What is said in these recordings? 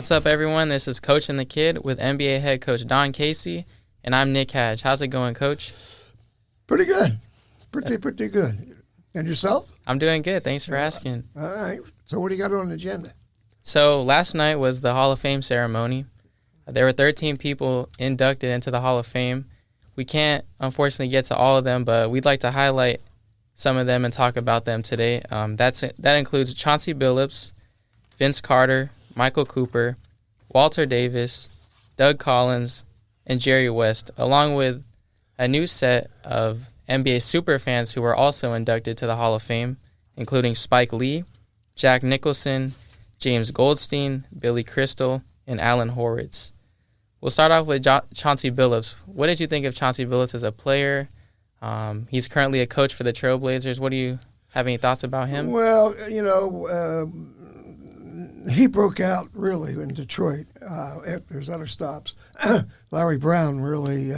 What's up, everyone? This is Coach and the Kid with NBA head coach Don Casey, and I'm Nick Hadge. How's it going, Coach? Pretty good. Pretty good. And yourself? I'm doing good. Thanks for asking. All right. So what do you got on the agenda? So last night was the Hall of Fame ceremony. There were 13 people inducted into the Hall of Fame. We can't, unfortunately, get to all of them, but we'd like to highlight some of them and talk about them today. That includes Chauncey Billups, Vince Carter, Michael Cooper, Walter Davis, Doug Collins, and Jerry West, along with a new set of NBA superfans who were also inducted to the Hall of Fame, including Spike Lee, Jack Nicholson, James Goldstein, Billy Crystal, and Alan Horwitz. We'll start off with Chauncey Billups. What did you think of Chauncey Billups as a player? He's currently a coach for the Trailblazers. What do you have any thoughts about him? Well, he broke out really in Detroit after his other stops. Larry Brown really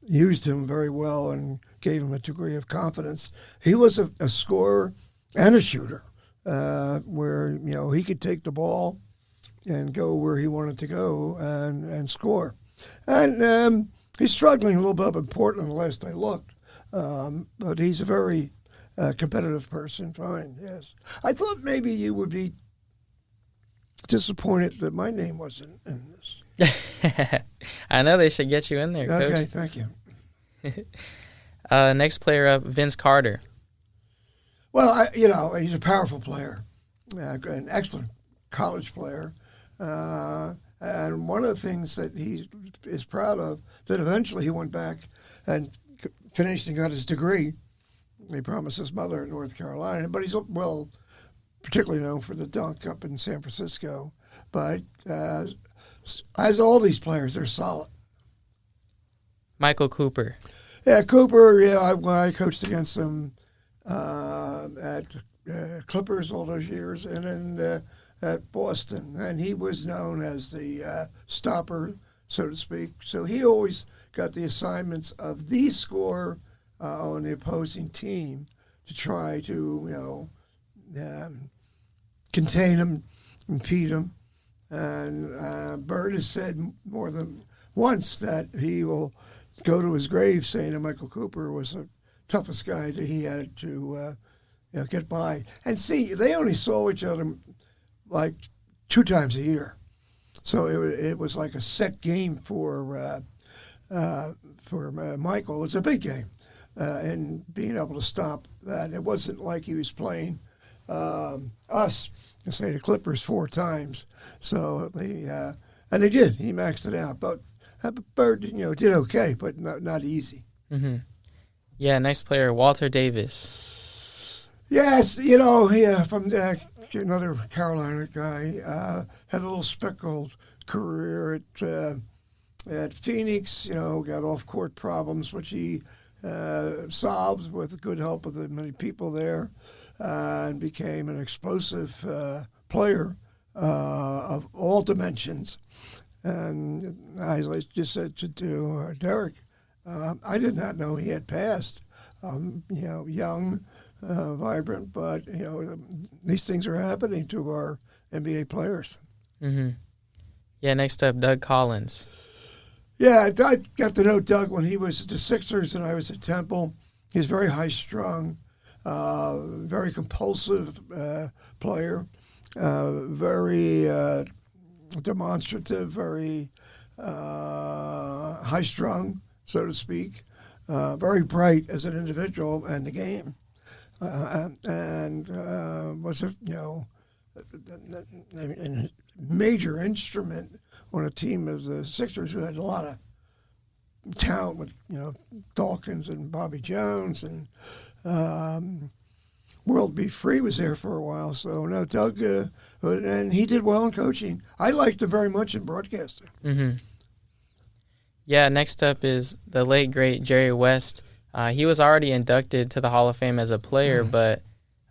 used him very well and gave him a degree of confidence. He was a scorer and a shooter, where he could take the ball and go where he wanted to go and score. And he's struggling a little bit up in Portland the last I looked, but he's a very competitive person. Fine, yes. I thought maybe you would be disappointed that my name wasn't in this. I know they should get you in there, Coach. Okay, thank you. Next player up, Vince Carter. Well, he's a powerful player, an excellent college player. And one of the things that he is proud of, that eventually he went back and finished and got his degree. He promised his mother in North Carolina, but he's, particularly known for the dunk up in San Francisco. But as all these players, they're solid. Michael Cooper. Yeah, Cooper, I coached against him at Clippers all those years, and then at Boston. And he was known as the stopper, so to speak. So he always got the assignments of the scorer on the opposing team to try to, contain him, impede him. And Bird has said more than once that he will go to his grave saying that Michael Cooper was the toughest guy that he had to get by. And see, they only saw each other like 2 times a year. So it was like a set game for Michael. It was a big game. And being able to stop that. It wasn't like he was playing us, say the Clippers 4 times. So they did. He maxed it out. But Bird, did okay, but not easy. Mm-hmm. Yeah, next player, Walter Davis. Yes, from another Carolina guy, had a little speckled career at Phoenix. Got off-court problems, which he solved with the good help of the many people there, and became an explosive player of all dimensions. And as I just said to Derek, I did not know he had passed. Young, vibrant, but these things are happening to our NBA players. Mm-hmm. Yeah, next up, Doug Collins. Yeah, I got to know Doug when he was at the Sixers and I was at Temple. He's very high-strung, very compulsive player, very demonstrative, very high-strung, so to speak, very bright as an individual and the game, and was a major instrument on a team of the Sixers who had a lot of talent with Dawkins and Bobby Jones, and World Be Free was there for a while. So no, Doug, and he did well in coaching. I liked him very much in broadcasting. Mm-hmm. Yeah, next up is the late great Jerry West. He was already inducted to the Hall of Fame as a player, but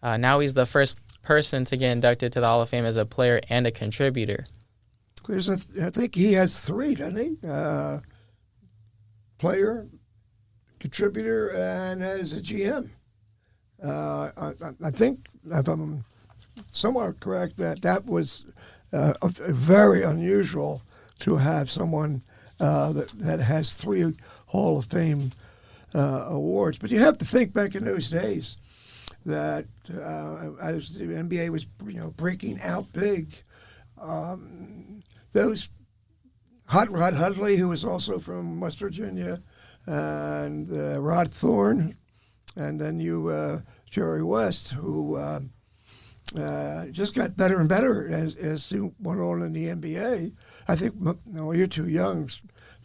now he's the first person to get inducted to the Hall of Fame as a player and a contributor. I think he has 3, doesn't he? Player, contributor, and as a GM. I think, if I'm somewhat correct, that was very unusual to have someone that has 3 Hall of Fame awards. But you have to think back in those days that as the NBA was breaking out big, those Hot Rod Hudley, who was also from West Virginia, and Rod Thorne, and then Jerry West, who just got better and better as he went on in the NBA. I think you're too young.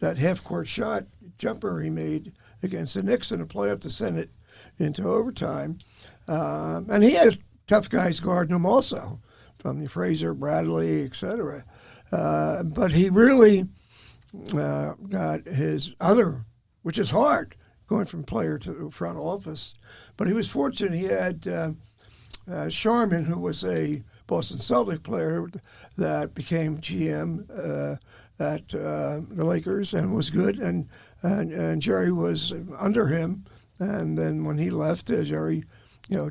That half-court shot jumper he made against the Knicks in a playoff to send it into overtime. And he had tough guys guarding him also, from Fraser, Bradley, etc. But he really got his other, which is hard, going from player to the front office. But he was fortunate. He had Sharman, who was a Boston Celtic player that became GM at the Lakers and was good, and Jerry was under him. And then when he left, Jerry,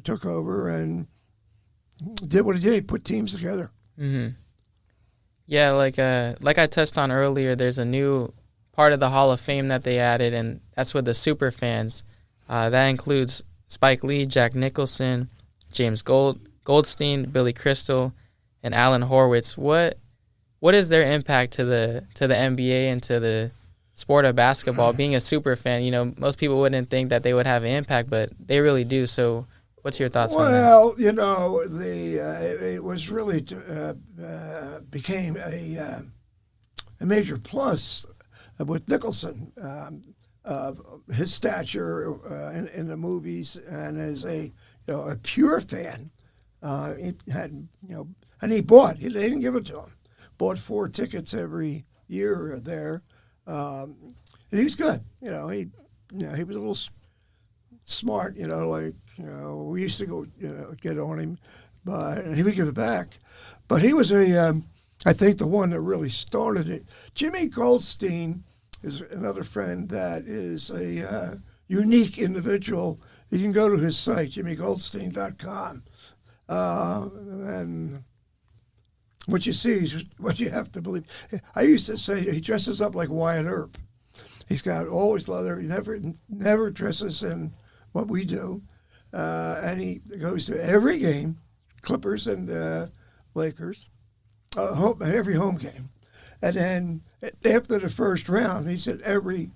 took over and did what he did. He put teams together. Mm-hmm. Yeah, like I touched on earlier, there's a new part of the Hall of Fame that they added, and that's with the super fans. That includes Spike Lee, Jack Nicholson, James Goldstein, Billy Crystal, and Alan Horwitz. What is their impact to the NBA and to the sport of basketball? Being a super fan, most people wouldn't think that they would have an impact, but they really do. So, what's your thoughts on that? Well, it was really became a major plus with Nicholson, his stature in the movies, and as a pure fan. He had, and he bought. They didn't give it to him. Bought 4 tickets every year there, and he was good. He was a little smart. We used to go, get on him, and he would give it back. But he was I think the one that really started it. Jimmy Goldstein is another friend that is a unique individual. You can go to his site, jimmygoldstein.com. And what you see is what you have to believe. I used to say he dresses up like Wyatt Earp. He's got always leather. He never dresses in what we do. And he goes to every game, Clippers and Lakers, every home game. And then after the first round, he said every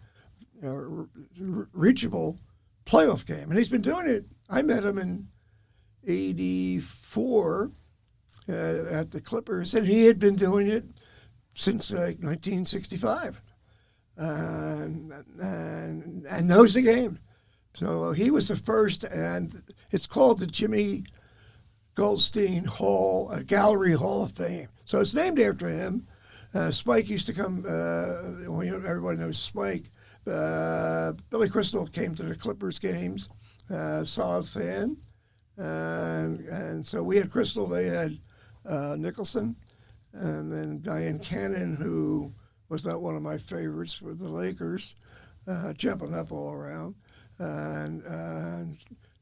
reachable playoff game. And he's been doing it. I met him in 84 at the Clippers, and he had been doing it since 1965, and knows the game. So he was the first, and it's called the Jimmy Goldstein Gallery Hall of Fame. So it's named after him. Spike used to come. Everybody knows Spike. Billy Crystal came to the Clippers games. Solid fan. And so we had Crystal, they had Nicholson, and then Diane Cannon, who was not one of my favorites with the Lakers, jumping up all around. And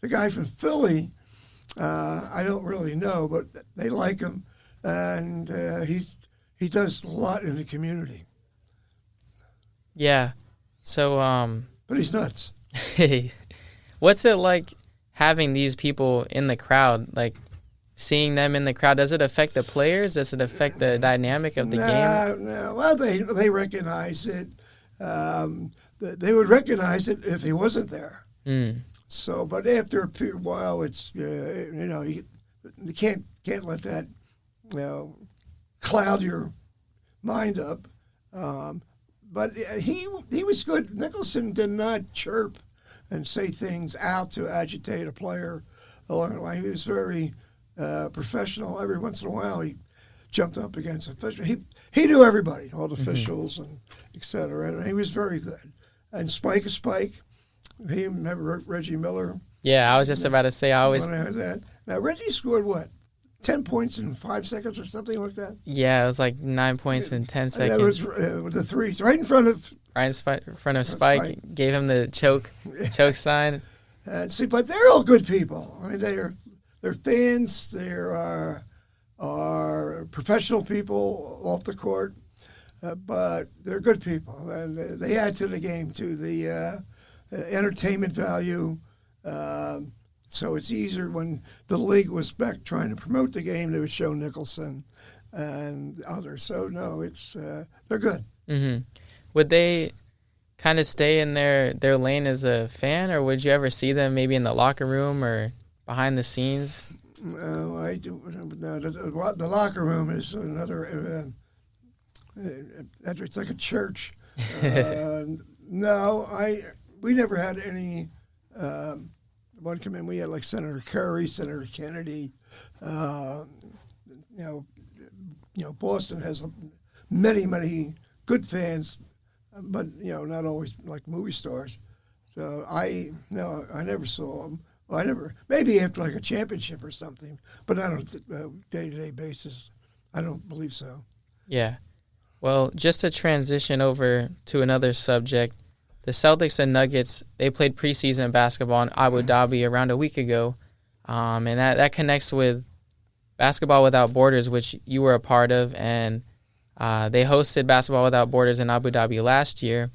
the guy from Philly, I don't really know, but they like him, and he does a lot in the community. Yeah. So but he's nuts. What's it like having these people in the crowd, like seeing them in the crowd? Does it affect the players? Does it affect the dynamic of the game? No. Well, they recognize it. They would recognize it if he wasn't there. Mm. So, but after a while, it's you can't let that cloud your mind up. But he was good. Nicholson did not chirp and say things out to agitate a player along the line. He was very professional. Every once in a while, he jumped up against officials. He knew everybody, all the officials and et cetera, and he was very good. And Spike is Spike. He remember Reggie Miller. Yeah, I was just about to say, I always... That. Now, Reggie scored what? 10 points in 5 seconds or something like that? Yeah, it was like 9 points in 10 seconds. That was with the threes, right in front of... Right in front of Spike. Gave him the choke sign. See, but they're all good people. I mean, they're fans. They're are professional people off the court, but they're good people, and they add to the game, to the entertainment value. So it's easier when the league was back trying to promote the game. They would show Nicholson and others. So no, they're good. Mm-hmm. Would they kind of stay in their lane as a fan, or would you ever see them maybe in the locker room or behind the scenes? No, I do. No, the locker room is another. It's like a church. No, we never had any. One come in. We had like Senator Kerry, Senator Kennedy. Boston has many good fans, but not always like movie stars. So I never saw them. Well, maybe after like a championship or something, but not on a day-to-day basis. I don't believe so. Yeah. Well, just to transition over to another subject, the Celtics and Nuggets, they played preseason basketball in Abu Dhabi around a week ago, and that connects with Basketball Without Borders, which you were a part of, and they hosted Basketball Without Borders in Abu Dhabi last year,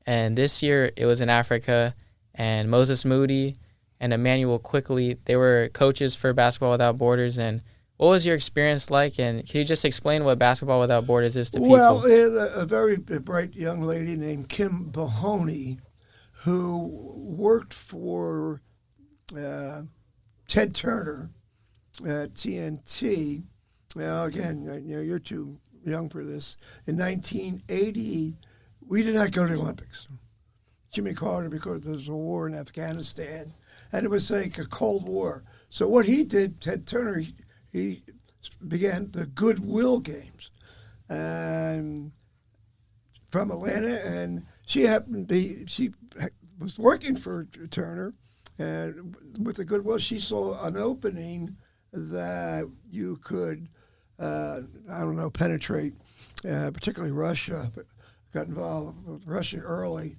and this year it was in Africa, and Moses Moody and Emmanuel Quickly, they were coaches for Basketball Without Borders. And what was your experience like? And can you just explain what Basketball Without Borders is to people? Well, a very bright young lady named Kim Bahoney, who worked for Ted Turner at TNT. Now, again, you're too young for this. In 1980, we did not go to the Olympics. Jimmy Carter, because there was a war in Afghanistan, and it was like a Cold War. So what he did, Ted Turner, he began the Goodwill Games, and from Atlanta, and she was working for Turner, and with the Goodwill, she saw an opening that you could, penetrate, particularly Russia, but got involved with Russia early.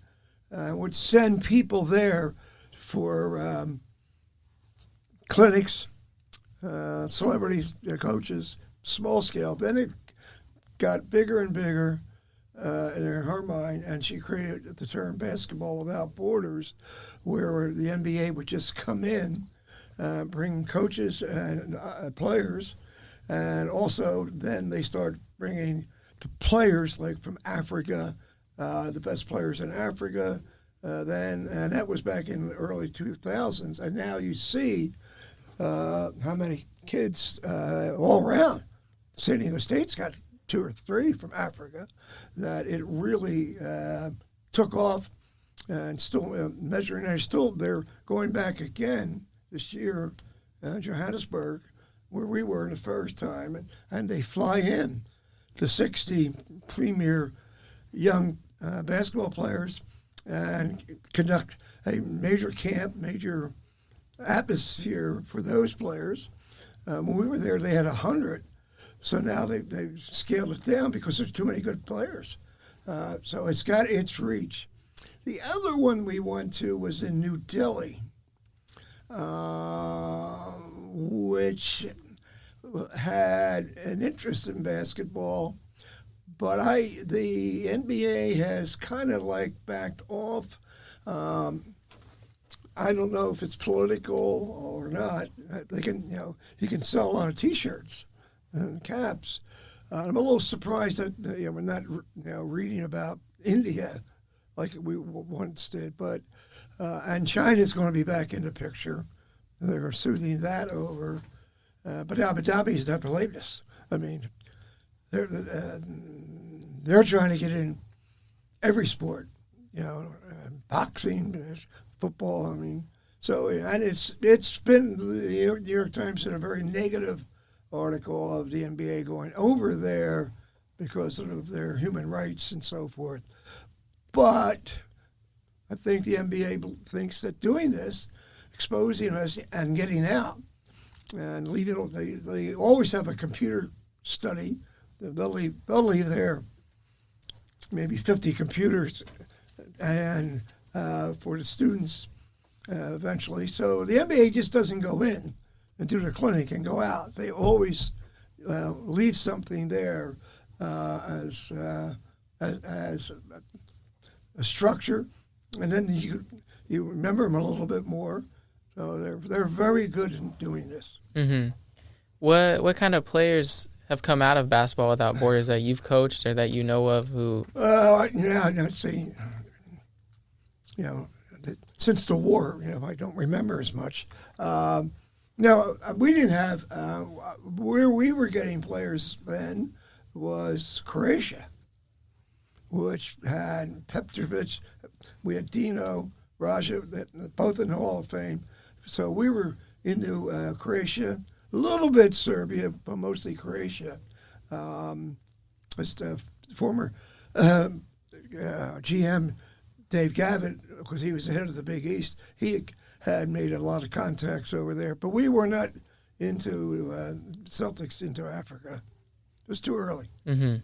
Would send people there for clinics, celebrities, coaches, small scale. Then it got bigger and bigger in her mind, and she created the term Basketball Without Borders, where the NBA would just come in, bring coaches and players, and also then they start bringing players like from Africa, the best players in Africa, and that was back in the early 2000s. And now you see how many kids all around. San Diego State's got 2 or 3 from Africa, that it really took off, and still measuring. They're going back again this year, Johannesburg, where we were the first time, and they fly in the 60 premier young basketball players and conduct a major camp, major atmosphere for those players. When we were there, they had 100. So now they've scaled it down because there's too many good players. So it's got its reach. The other one we went to was in New Delhi, which had an interest in basketball, but the NBA has kind of like backed off. I don't know if it's political or not. They can, you can sell a lot of T-shirts and caps. I'm a little surprised that we're not, reading about India like we once did. But and China's going to be back in the picture. They're smoothing that over. But Abu Dhabi is not the latest. I mean, they're trying to get in every sport, boxing, football. I mean, so and it's been the New York Times had a very negative article of the NBA going over there because of their human rights and so forth. But I think the NBA thinks that doing this, exposing us and getting out, and leaving, they always have a computer study. They'll leave there maybe 50 computers and for the students eventually. So the NBA just doesn't go in and do the clinic and go out. They always leave something there as a structure, and then you remember them a little bit more. So they're very good in doing this. Mm-hmm. What kind of players have come out of Basketball Without Borders that you've coached or that you know of who? Let's see. Since the war, I don't remember as much. No, we didn't have where we were getting players then was Croatia, which had Petrovic. We had Dino, Raja, both in the Hall of Fame. So we were into Croatia, a little bit Serbia, but mostly Croatia. Just former GM Dave Gavitt, because he was the head of the Big East, he had made a lot of contacts over there. But we were not into Celtics into Africa. It was too early. Mm-hmm.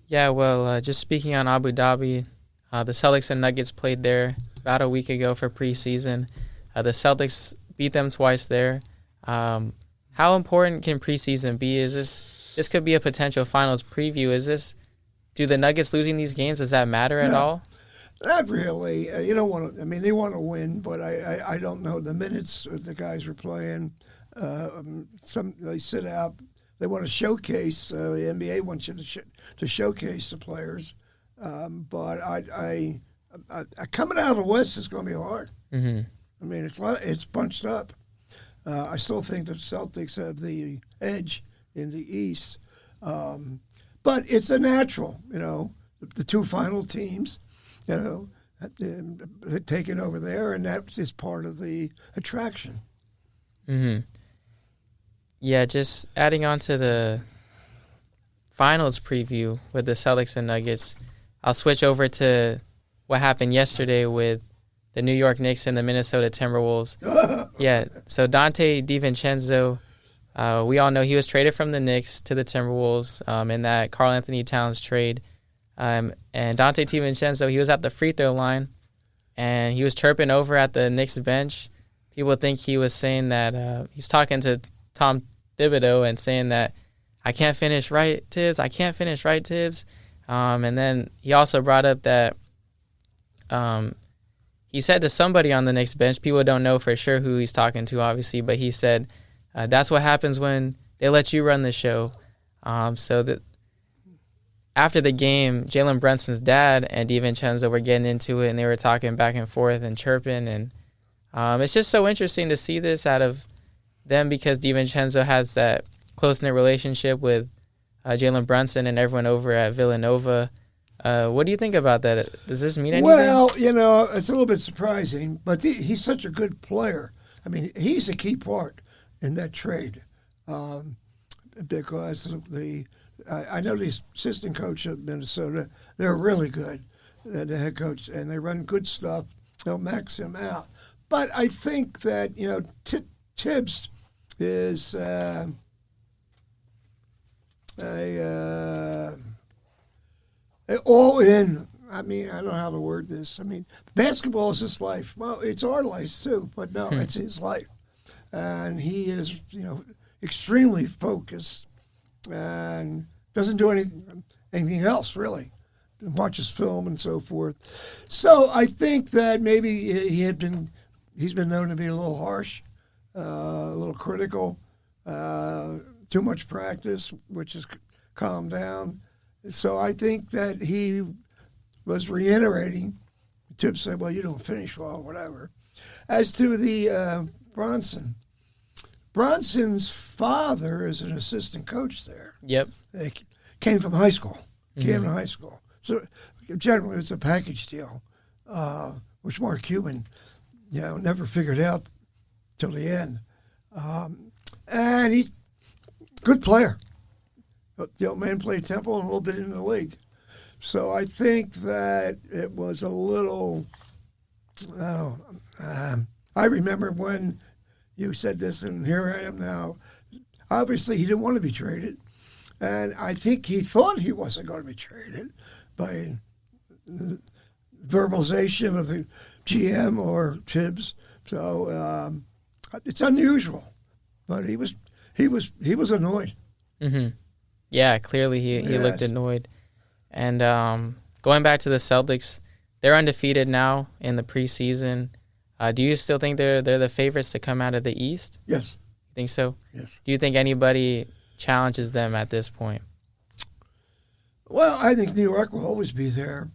Yeah, well, just speaking on Abu Dhabi, the Celtics and Nuggets played there about a week ago for preseason. The Celtics beat them twice there. How important can preseason be? This could be a potential finals preview. Do the Nuggets losing these games, does that matter at all? Not really. You don't want to. I mean, they want to win, but I don't know the minutes the guys are playing. Some they sit out. They want to showcase. The NBA wants you to showcase the players. But I coming out of the West is going to be hard. Mm-hmm. I mean, it's bunched up. I still think the Celtics have the edge in the East, but it's a natural. The two final teams. Taken over there, and that is part of the attraction. Mm-hmm. Yeah, just adding on to the finals preview with the Celtics and Nuggets, I'll switch over to what happened yesterday with the New York Knicks and the Minnesota Timberwolves. Yeah, so Dante DiVincenzo, we all know he was traded from the Knicks to the Timberwolves in that Karl Anthony Towns trade. And Dante DiVincenzo, he was at the free throw line, and he was chirping over at the Knicks bench. People think he was saying that he's talking to Tom Thibodeau and saying that, I can't finish right, Tibbs. I can't finish right, Tibbs. And then he also brought up that he said to somebody on the Knicks bench, people don't know for sure who he's talking to, obviously, but he said, that's what happens when they let you run the show. So that after the game, Jalen Brunson's dad and DiVincenzo were getting into it, and they were talking back and forth and chirping. And it's just so interesting to see this out of them because DiVincenzo has that close-knit relationship with Jalen Brunson and everyone over at Villanova. What do you think about that? Does this mean anything? Well, it's a little bit surprising, but he's such a good player. I mean, he's a key part in that trade because I know the assistant coach of Minnesota, they're really good, the head coach, and they run good stuff. They'll max him out. But I think that, Tibbs is all in. I mean, I don't know how to word this. I mean, basketball is his life. Well, it's our life too, but no, it's his life. And he is, extremely focused and doesn't do anything else, really. Watches film and so forth. So I think that maybe he's been known to be a little harsh, a little critical, too much practice, which has calmed down. So I think that he was reiterating. Tibbs said, well, you don't finish well, whatever. As to the Bronson's father is an assistant coach there. Yep. They came from high school, came to high school. So generally it's a package deal, which Mark Cuban, never figured out till the end. And he's a good player. The old man played Temple and a little bit in the league. So I think that it was a little, I remember when you said this, and here I am now. Obviously, he didn't want to be traded. And I think he thought he wasn't going to be traded by the verbalization of the GM or Tibbs. So it's unusual. But he was annoyed. Mm-hmm. Yeah, clearly he looked annoyed. And going back to the Celtics, they're undefeated now in the preseason. Do you still think they're the favorites to come out of the East? Yes. Think so? Yes. Do you think anybody challenges them at this point? Well, I think New York will always be there.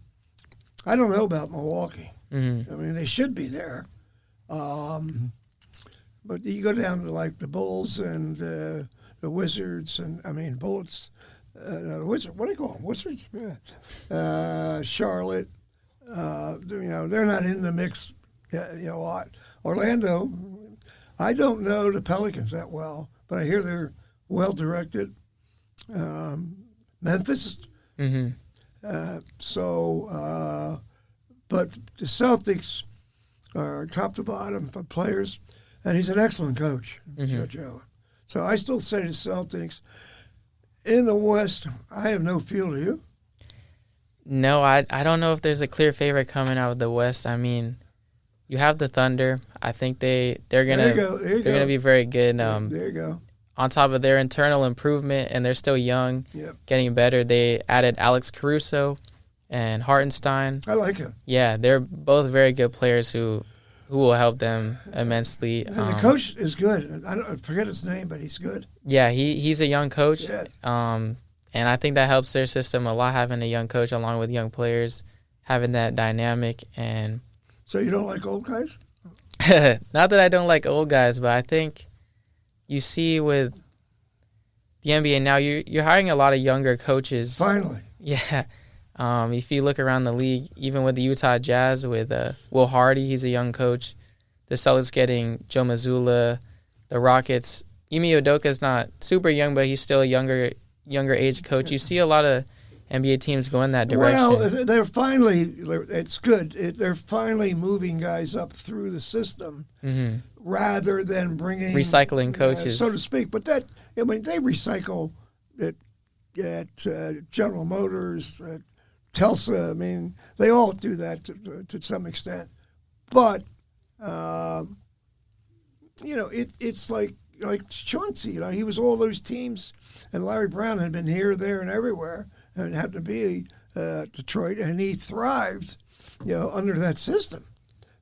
I don't know about Milwaukee. Mm-hmm. I mean, they should be there. But you go down to like the Bulls and the Wizards, and I mean Bullets. Wizards, what do you call them? Wizards. Charlotte. They're not in the mix. A lot. Orlando. I don't know the Pelicans that well, but I hear they're well directed. Memphis. Mm-hmm. But the Celtics are top to bottom for players, and he's an excellent coach, Joe. So I still say the Celtics. In the West, I have no feel to you. No, I don't know if there's a clear favorite coming out of the West. I mean, you have the Thunder. I think they're gonna be very good. There you go. On top of their internal improvement, and they're still young, getting better. They added Alex Caruso and Hartenstein. I like him. Yeah, they're both very good players who will help them immensely. And the coach is good. I forget his name, but he's good. Yeah, he's a young coach. Yes. And I think that helps their system a lot, having a young coach along with young players, having that dynamic. And so you don't like old guys? Not that I don't like old guys, but I think you see with the NBA now, you're hiring a lot of younger coaches. Finally. Yeah. If you look around the league, even with the Utah Jazz, with Will Hardy, he's a young coach. The Celtics getting Joe Mazzulla. The Rockets, Ime Udoka's not super young, but he's still a younger age coach. You see a lot of NBA teams go in that direction. Well, they're finally, it's good. They're finally moving guys up through the system rather than bringing recycling coaches, so to speak. But they recycle at General Motors, at Tulsa. I mean, they all do that to some extent. But it's like Chauncey. He was all those teams, and Larry Brown had been here, there, and everywhere, and happened to be Detroit, and he thrived, under that system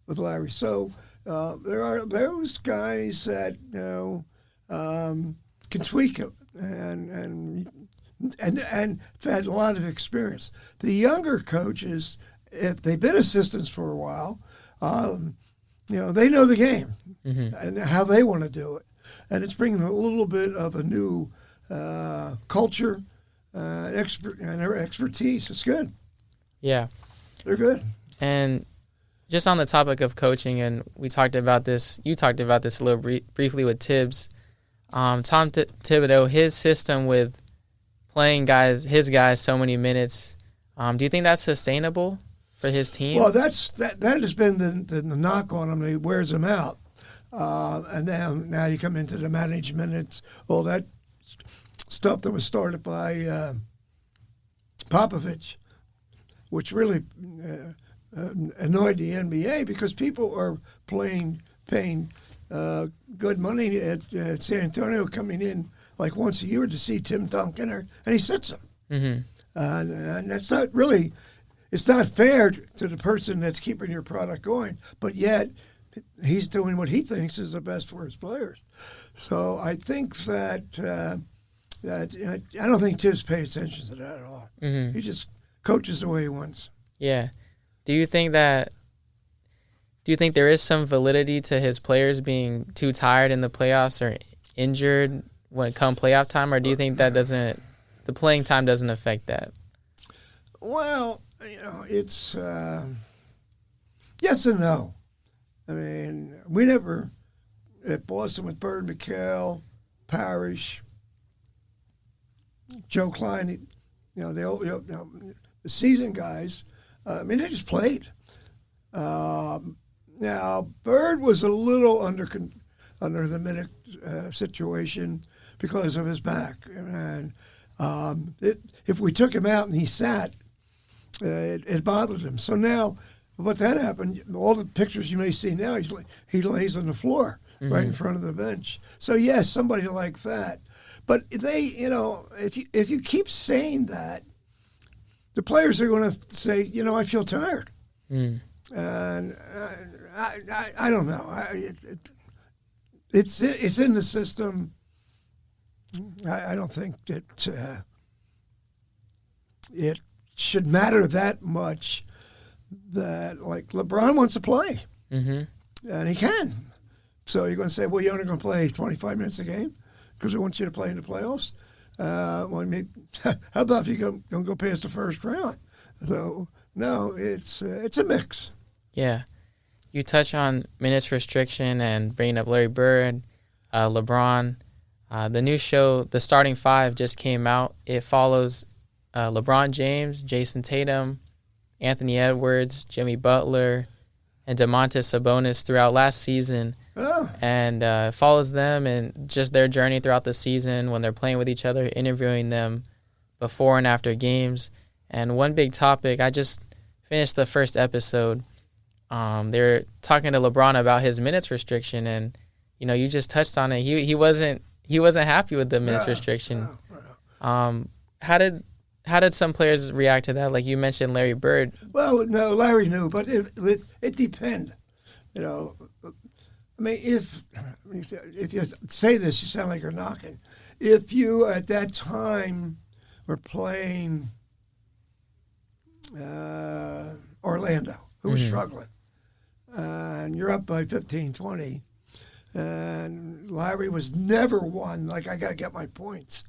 with Larry. So there are those guys that can tweak it and had a lot of experience. The younger coaches, if they've been assistants for a while, they know the game and how they want to do it, and it's bringing a little bit of a new culture and expertise. It's good. Yeah, they're good. And just on the topic of coaching, and we talked about this. You talked about this a little briefly with Tibbs. Tom Thibodeau, his system with playing his guys so many minutes. Do you think that's sustainable for his team? Well, that has been the knock on him. He wears them out, and now you come into the management. It's all that stuff that was started by Popovich, which really annoyed the NBA because people are paying good money at San Antonio, coming in like once a year to see Tim Duncan, and he sits them. And that's not really, it's not fair to the person that's keeping your product going, but yet he's doing what he thinks is the best for his players. So I think that I don't think Tibbs pays attention to that at all. He just coaches the way he wants. Yeah. Do you think there is some validity to his players being too tired in the playoffs or injured when it comes playoff time, or do you think that the playing time doesn't affect that? Well, it's yes and no. I mean, we never at Boston with Bird, McHale, Parrish, Joe Klein, the seasoned guys. They just played. Now, Bird was a little under the minute situation because of his back, and if we took him out and he sat, it bothered him. So now, what that happened, all the pictures you may see now, he lays on the floor right in front of the bench. So yes, somebody like that. But they, if you keep saying that, the players are going to say, I feel tired. And I don't know. It's in the system. I don't think that it should matter that much. That like LeBron wants to play, and he can. So you're going to say, well, you're only going to play 25 minutes a game because we want you to play in the playoffs. Well, maybe, how about if you don't go past the first round? So no, it's a mix. Yeah, you touch on minutes restriction and bringing up Larry Bird, LeBron. The new show, The Starting Five, just came out. It follows LeBron James, Jason Tatum, Anthony Edwards, Jimmy Butler, and Domantas Sabonis throughout last season. Oh. And follows them and just their journey throughout the season when they're playing with each other, interviewing them before and after games. And one big topic, I just finished the first episode. They're talking to LeBron about his minutes restriction, and you just touched on it. He wasn't happy with the minutes restriction. How did some players react to that? Like you mentioned, Larry Bird. Well, no, Larry knew, but it depends. I mean, if you say this, you sound like you're knocking. If you at that time were playing Orlando, who was struggling, and you're up by 15, 20, and Larry was never one, like, I got to get my points.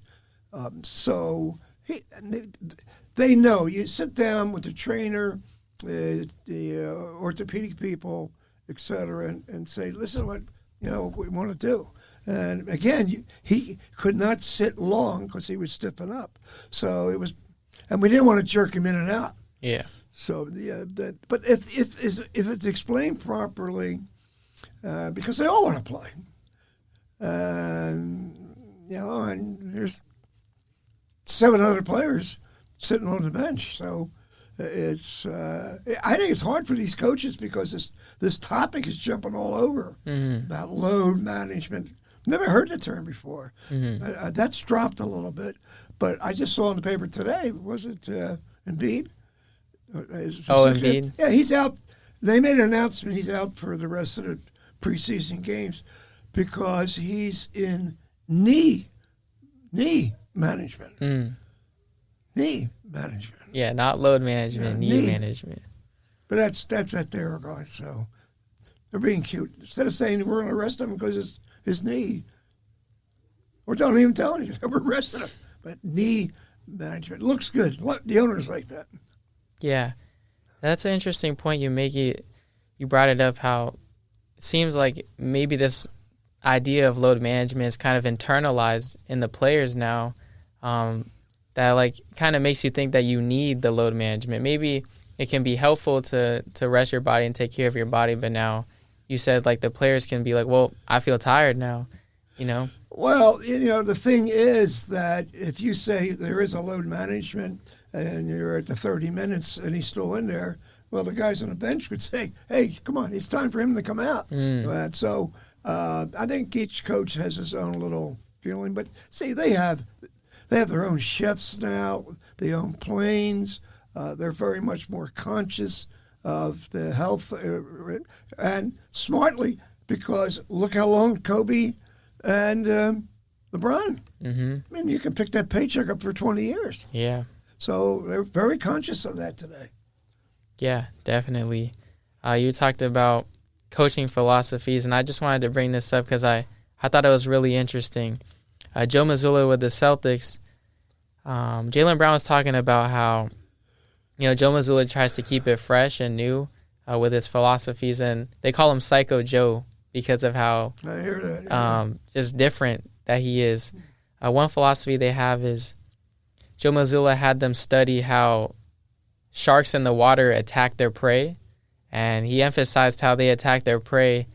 So they know. You sit down with the trainer, the orthopedic people, et cetera, and say, listen, what we want to do. And again, he could not sit long because he was stiffen up. So it was, and we didn't want to jerk him in and out. Yeah. So but if it's explained properly, because they all want to play, and there's 7 other players sitting on the bench, so. I think it's hard for these coaches because this topic is jumping all over about load management. Never heard the term before. That's dropped a little bit, but I just saw in the paper today. Was it Embiid? Embiid. Yeah, he's out. They made an announcement. He's out for the rest of the preseason games because he's in knee management. Knee management. Yeah, not load management, knee management. But that's at their regard, so they're being cute. Instead of saying we're going to arrest him because it's his knee, or don't even tell you we're arresting him. But knee management looks good. The owners like that. Yeah, that's an interesting point you make. You brought it up how it seems like maybe this idea of load management is kind of internalized in the players now. That like kind of makes you think that you need the load management. Maybe it can be helpful to rest your body and take care of your body, but now you said like the players can be like, well, I feel tired now, Well, the thing is that if you say there is a load management and you're at the 30 minutes and he's still in there, well, the guys on the bench would say, hey, come on, it's time for him to come out. So I think each coach has his own little feeling, but see, they have their own chefs now. They own planes. They're very much more conscious of the health, and smartly, because look how long Kobe and LeBron. I mean, you can pick that paycheck up for 20 years. Yeah. So they're very conscious of that today. Yeah, definitely. You talked about coaching philosophies, and I just wanted to bring this up because I thought it was really interesting. Joe Mazzulla with the Celtics, Jaylen Brown was talking about how, Joe Mazzulla tries to keep it fresh and new with his philosophies, and they call him Psycho Joe because of how I hear that, just different that he is. One philosophy they have is Joe Mazzulla had them study how sharks in the water attack their prey, and he emphasized how they attack their prey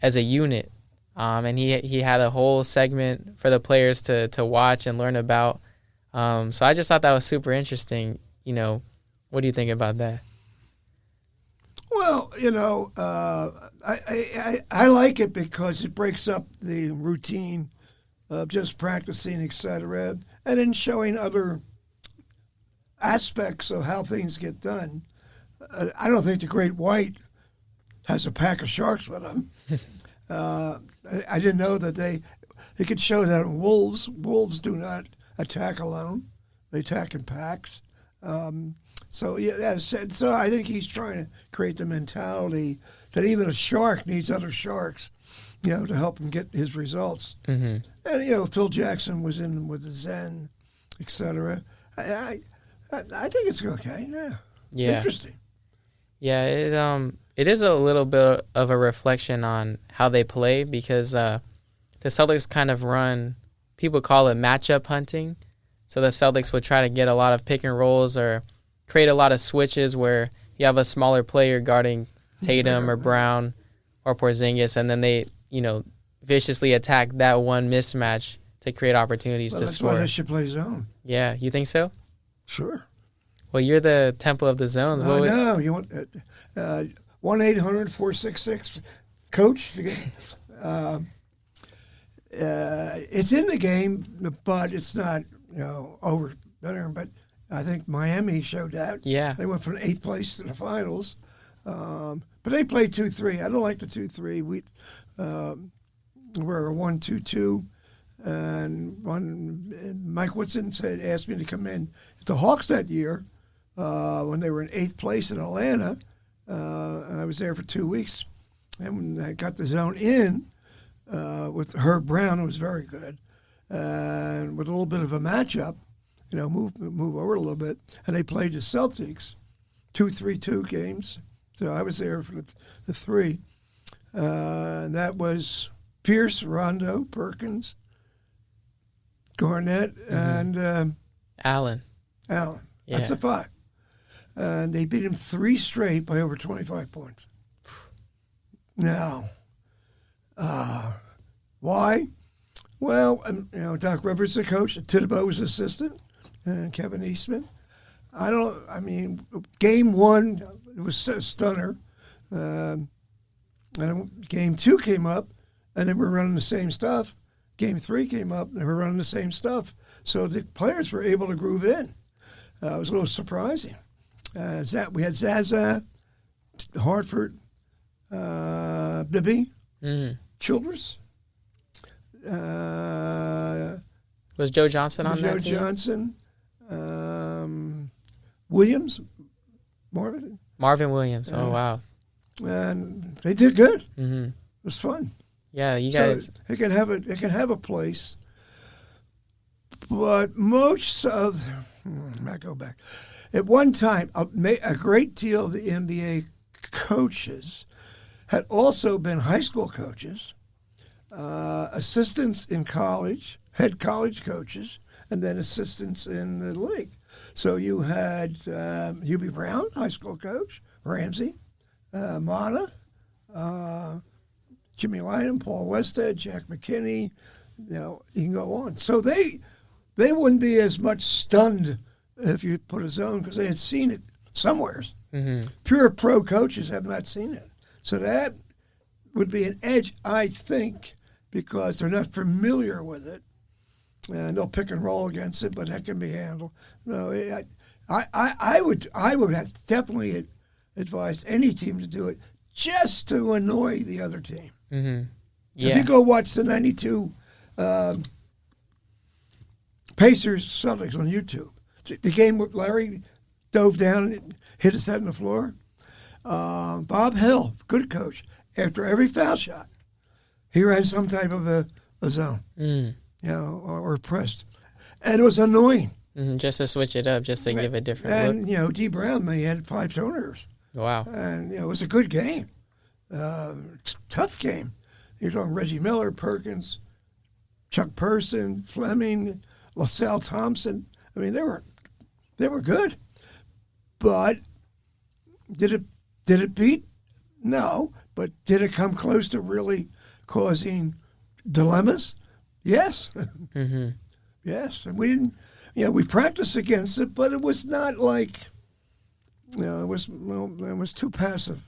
as a unit. And he had a whole segment for the players to watch and learn about. So I just thought that was super interesting. What do you think about that? Well, I like it because it breaks up the routine of just practicing, etc., and then showing other aspects of how things get done. I don't think the Great White has a pack of sharks with him. I didn't know that they could show that in wolves. Wolves do not attack alone; they attack in packs. So I think he's trying to create the mentality that even a shark needs other sharks, to help him get his results. Mm-hmm. And Phil Jackson was in with the Zen, etc. I think it's okay. Yeah. Yeah. Interesting. Yeah. It is a little bit of a reflection on how they play because the Celtics kind of run. People call it matchup hunting. So the Celtics would try to get a lot of pick and rolls or create a lot of switches where you have a smaller player guarding Tatum or Brown or Porzingis, and then they, viciously attack that one mismatch to create opportunities to score. That's why they should play zone. Yeah, you think so? Sure. Well, you're the temple of the zones. I know. You want 1-800-466-COACH? It's in the game, but it's not, over better. But I think Miami showed that. Yeah. They went from 8th place to the finals. But they played 2-3. I don't like the 2-3. We're a 1-2-2. And Mike Woodson asked me to come in at the Hawks that year when they were in 8th place in Atlanta. And I was there for 2 weeks. And when I got the zone in with Herb Brown, who was very good, and with a little bit of a matchup, move over a little bit. And they played the Celtics, 2-3-2 games. So I was there for the 3. And that was Pierce, Rondo, Perkins, Garnett, and Allen. Yeah. That's a 5. And they beat him 3 straight by over 25 points. Now, why? Well, Doc Rivers the coach, Thibodeau was assistant, and Kevin Eastman. Game 1, it was a stunner. And game 2 came up, and they were running the same stuff. Game 3 came up, and they were running the same stuff. So the players were able to groove in. It was a little surprising. We had Zaza, Hartford, Bibby, Childress. Was Joe Johnson on that team? Joe Johnson. Williams, Marvin Williams. Oh, wow. And they did good. Mm-hmm. It was fun. Yeah, you guys. So it can have a place, but most of I go back. At one time, a great deal of the NBA coaches had also been high school coaches, assistants in college, head college coaches, and then assistants in the league. So you had Hubie Brown, high school coach, Ramsey, Mata, Jimmy Lynam, Paul Westhead, Jack McKinney. You can go on. So they wouldn't be as much stunned if you put a zone because they had seen it somewheres. Mm-hmm. Pure pro coaches have not seen it. So that would be an edge, I think, because they're not familiar with it. And they'll pick and roll against it, but that can be handled. No, I would have definitely advised any team to do it just to annoy the other team. Mm-hmm. Yeah. If you go watch the 92 Pacers Celtics on YouTube, the game where Larry dove down and hit his head on the floor, Bob Hill, good coach, after every foul shot, he ran some type of a zone. Or pressed. And it was annoying. Mm-hmm, just to switch it up, just to give a different look. And, D. Brown, he had 5 turnovers. Wow. And, it was a good game. Tough game. You're talking Reggie Miller, Perkins, Chuck Person, Fleming, LaSalle Thompson. I mean, they were good. But did it beat? No. But did it come close to really causing dilemmas? Yes. Mm-hmm. Yes. And we didn't, we practiced against it, but it was not like, it was too passive.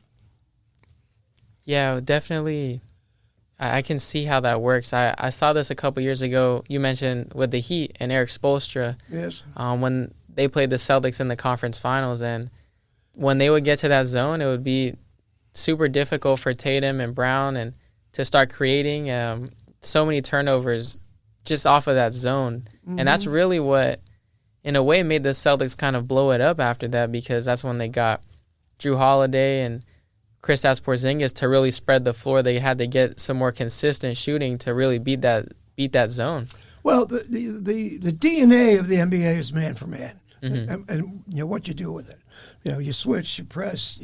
Yeah, definitely. I can see how that works. I saw this a couple years ago. You mentioned with the Heat and Eric Spoelstra. Yes. When they played the Celtics in the conference finals, and when they would get to that zone, it would be super difficult for Tatum and Brown and to start creating so many turnovers just off of that zone. Mm-hmm. And that's really what, in a way, made the Celtics kind of blow it up after that, because that's when they got Drew Holiday and Kristaps Porzingis to really spread the floor. They had to get some more consistent shooting to really beat that zone. Well, the DNA of the NBA is man for man, mm-hmm. and what you do with it. You switch, you press,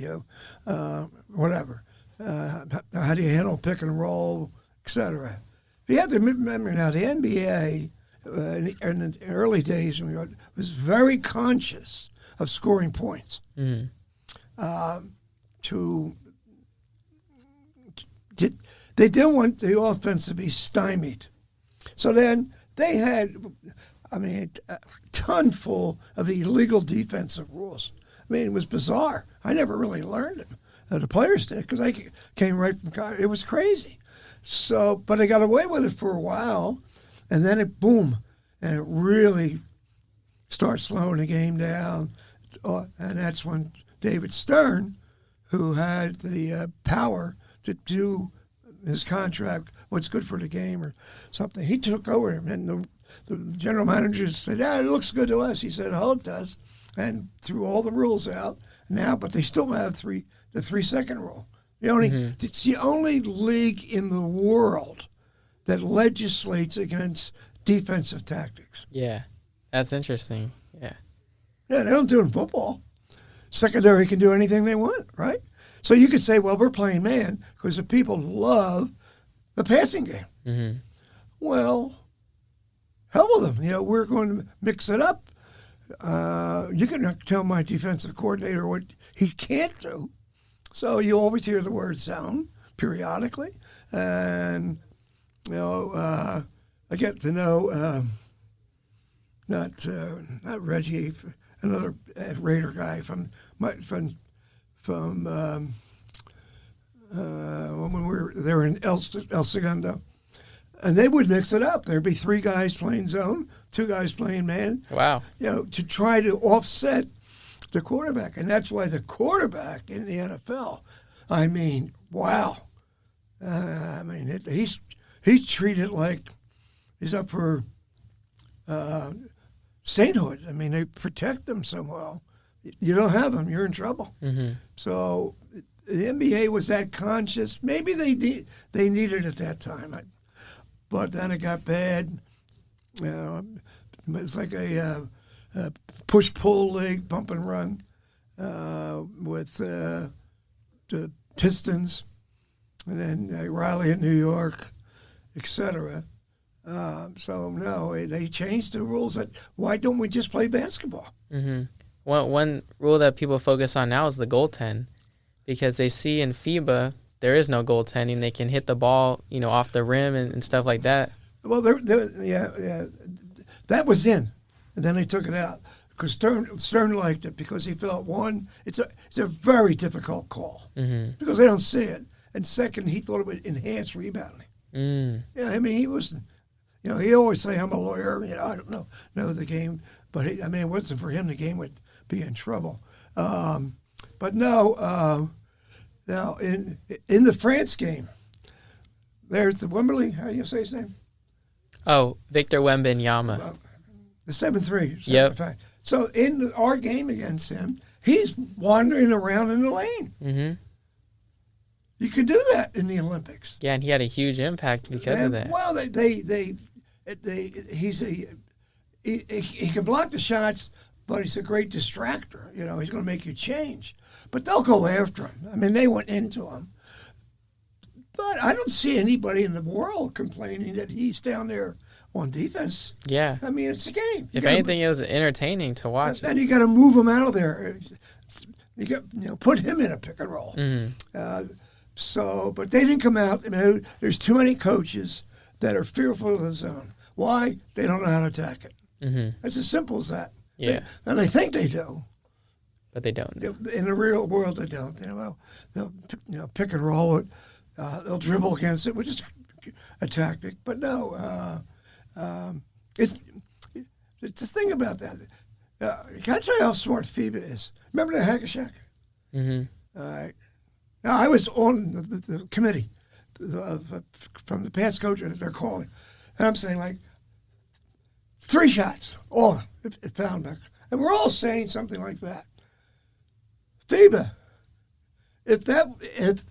whatever. How do you handle pick and roll, etc. You have to remember now, the NBA in the early days was very conscious of scoring points. Mm-hmm. They didn't want the offense to be stymied. So then they had, a ton full of illegal defensive rules. It was bizarre. I never really learned it. The players did, because I came right from college. It was crazy. So, but they got away with it for a while, and then and it really starts slowing the game down. And that's when David Stern, who had the power to do his contract, what's good for the game or something, he took over, and the general manager said, it looks good to us. He said, it does, and threw all the rules out now, but they still have the 3-second rule. It's the only league in the world that legislates against defensive tactics. Yeah, that's interesting. Yeah, they don't do it in football. Secondary can do anything they want, right? So you could say, well, we're playing man because the people love the passing game. Mm-hmm. Well, hell with them. We're going to mix it up. You can tell my defensive coordinator what he can't do. So you always hear the word zone periodically. And, I get to know not Reggie, another Raider guy from when we were there in El Segundo. And they would mix it up. There'd be 3 guys playing zone, 2 guys playing man. Wow. To try to offset the quarterback. And that's why the quarterback in the NFL, wow. He's treated like he's up for sainthood. They protect him so well. You don't have him, you're in trouble. Mm-hmm. So the NBA was that conscious. Maybe they needed it at that time. But then it got bad. It's like a push-pull league, bump and run with the Pistons, and then Riley at New York, etc. So no, they changed the rules. Why don't we just play basketball? Mm-hmm. One rule that people focus on now is the goaltend, because they see in FIBA there is no goaltending. They can hit the ball, off the rim and stuff like that. Well, that was in, and then they took it out because Stern liked it because he felt, one, it's a very difficult call because they don't see it, and second, he thought it would enhance rebounding. Yeah, he was, he always say, I'm a lawyer, I don't know the game, but it wasn't for him, the game would be in trouble. But no. Now, in the France game, there's the Wembley, how do you say his name? Oh, Victor Wembanyama. The 7-3. Yep. So in our game against him, he's wandering around in the lane. Mm-hmm. You could do that in the Olympics. Yeah, and he had a huge impact because of that. Well, he can block the shots, but he's a great distractor. He's going to make you change. But they'll go after him. They went into him. But I don't see anybody in the world complaining that he's down there on defense. Yeah. It's a game. If anything, it was entertaining to watch. Then you got to move him out of there. You got put him in a pick and roll. Mm-hmm. But they didn't come out. There's too many coaches that are fearful of the zone. Why? They don't know how to attack it. Mm-hmm. It's as simple as that. Yeah. And they think they do. But they don't. In the real world, they don't. They'll pick and roll it. They'll dribble against it, which is a tactic. But no, it's the thing about that. Can I tell you how smart FIBA is? Remember the Hacker Shack? Mm-hmm. All right. Now, I was on the committee from the past coach that they're calling. And I'm saying, like, 3 shots, all it found back. And we're all saying something like that. FIBA, if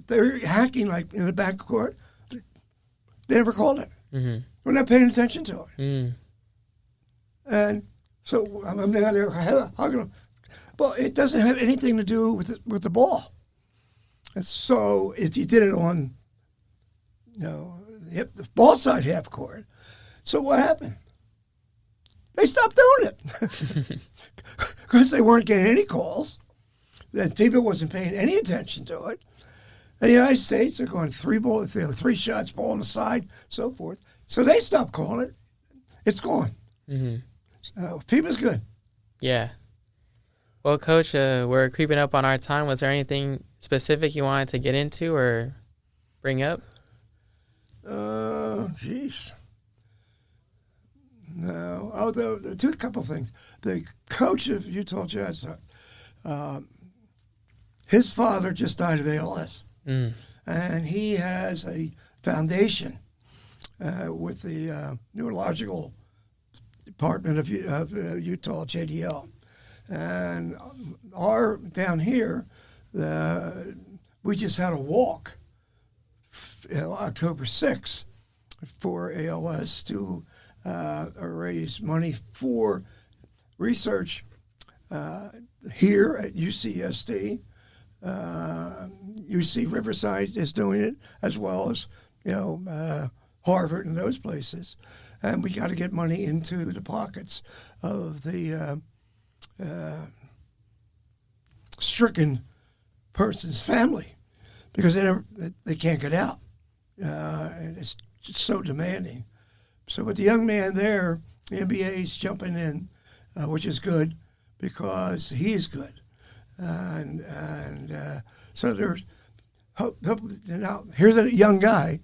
they're hacking, like, in the backcourt, they never called it. Mm-hmm. We're not paying attention to it. Mm. And so I'm down there hugging them. Well, it doesn't have anything to do with the ball. And so if you did it on, the ball side half court, so what happened? They stopped doing it because they weren't getting any calls. Then FIBA wasn't paying any attention to it. And the United States are going 3 shots, ball on the side, so forth. So they stopped calling it. It's gone. Mm-hmm. So FIBA's good. Yeah. Well, Coach, we're creeping up on our time. Was there anything specific you wanted to get into or bring up? Jeez. No. Although, a couple things. The coach of Utah Jazz, his father just died of ALS. Mm. And he has a foundation with the neurological department of Utah, JDL. And down here, we just had a walk October 6th for ALS to raise money for research here at UCSD. UC Riverside is doing it, as well as Harvard and those places. And we got to get money into the pockets of the stricken person's family because they can't get out. And it's just so demanding. So with the young man there, the NBA's jumping in, which is good because he is good. And so there's hope. Now, here's a young guy,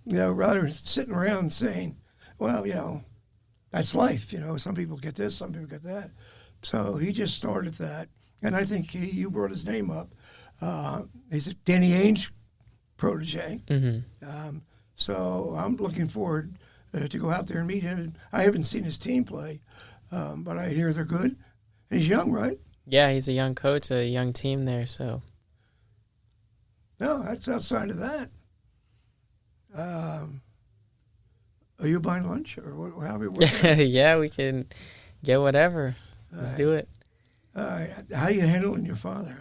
rather than sitting around saying, well, that's life. Some people get this, some people get that. So he just started that. And I think you brought his name up. He's a Danny Ainge protege. Mm-hmm. So I'm looking forward to go out there and meet him. I haven't seen his team play, but I hear they're good. He's young, right? Yeah, he's a young coach, a young team there. So no, that's outside of that. Are you buying lunch or how are we working? Yeah, we can get whatever. Let's do it. How are you handling your father?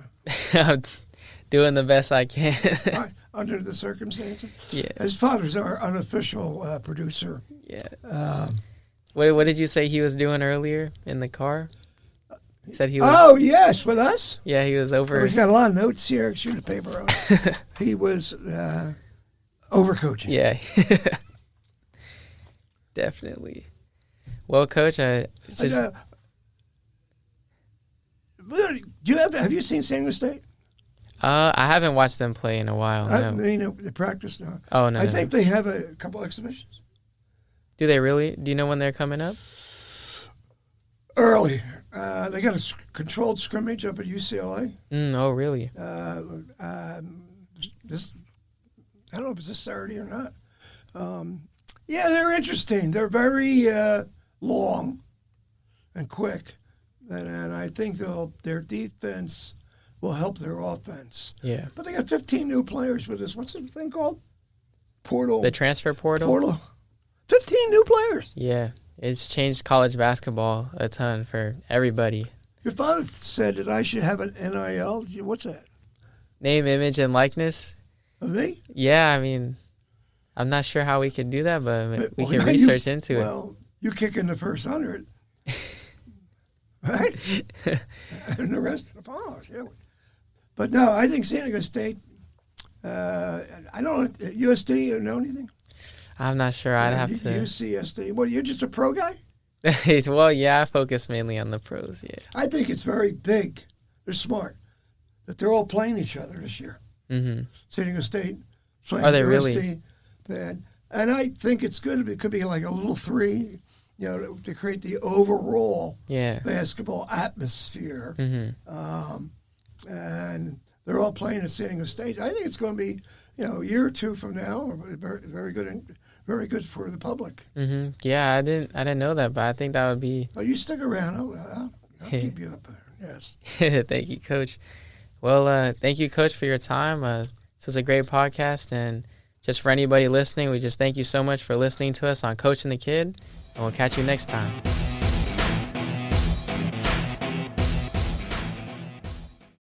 I'm doing the best I can. Under the circumstances? Yeah. His father's our unofficial producer. Yeah. What did you say he was doing earlier in the car? He said he was. Oh, yes, with us? Yeah, he was over. He's got a lot of notes here. Shoot the paper out. He was overcoaching. Yeah. Definitely. Well, Coach, have you seen San Diego State? I haven't watched them play in a while. No. They practice now. Oh, no. I think they have a couple exhibitions. Do they really? Do you know when they're coming up? Early. They got a controlled scrimmage up at UCLA. Oh, really? I don't know if it's this Saturday or not. Yeah, they're interesting. They're very long and quick, and I think their defense will help their offense. Yeah. But they got 15 new players with this. What's the thing called? Portal. The transfer portal? Portal. 15 new players. Yeah. It's changed college basketball a ton for everybody. Your father said that I should have an NIL. What's that? Name, image, and likeness? Of me? Yeah, I mean, I'm not sure how we could do that, but we can research into it. Well, you kick in the first 100. Right? And the rest follows. Yeah. But no, I think San Diego State, I don't know, USD, you know anything? I'm not sure. I'd have to. UCSD. Well, you're just a pro guy? Well, yeah, I focus mainly on the pros, yeah. I think it's very big. They're smart. That they're all playing each other this year. Mm-hmm. San Diego State playing Are they USD, really? And And I think it's good. It could be like a little 3, to create the overall basketball atmosphere. And they're all playing and sitting on stage. I think it's going to be, a year or 2 from now, very, very good for the public. Yeah, I didn't know that, but I think that would be. Oh, you stick around. I'll keep you up there. Yes. Thank you, Coach. Well, thank you, Coach, for your time. This was a great podcast, and just for anybody listening, we just thank you so much for listening to us on Coaching the Kid, and we'll catch you next time.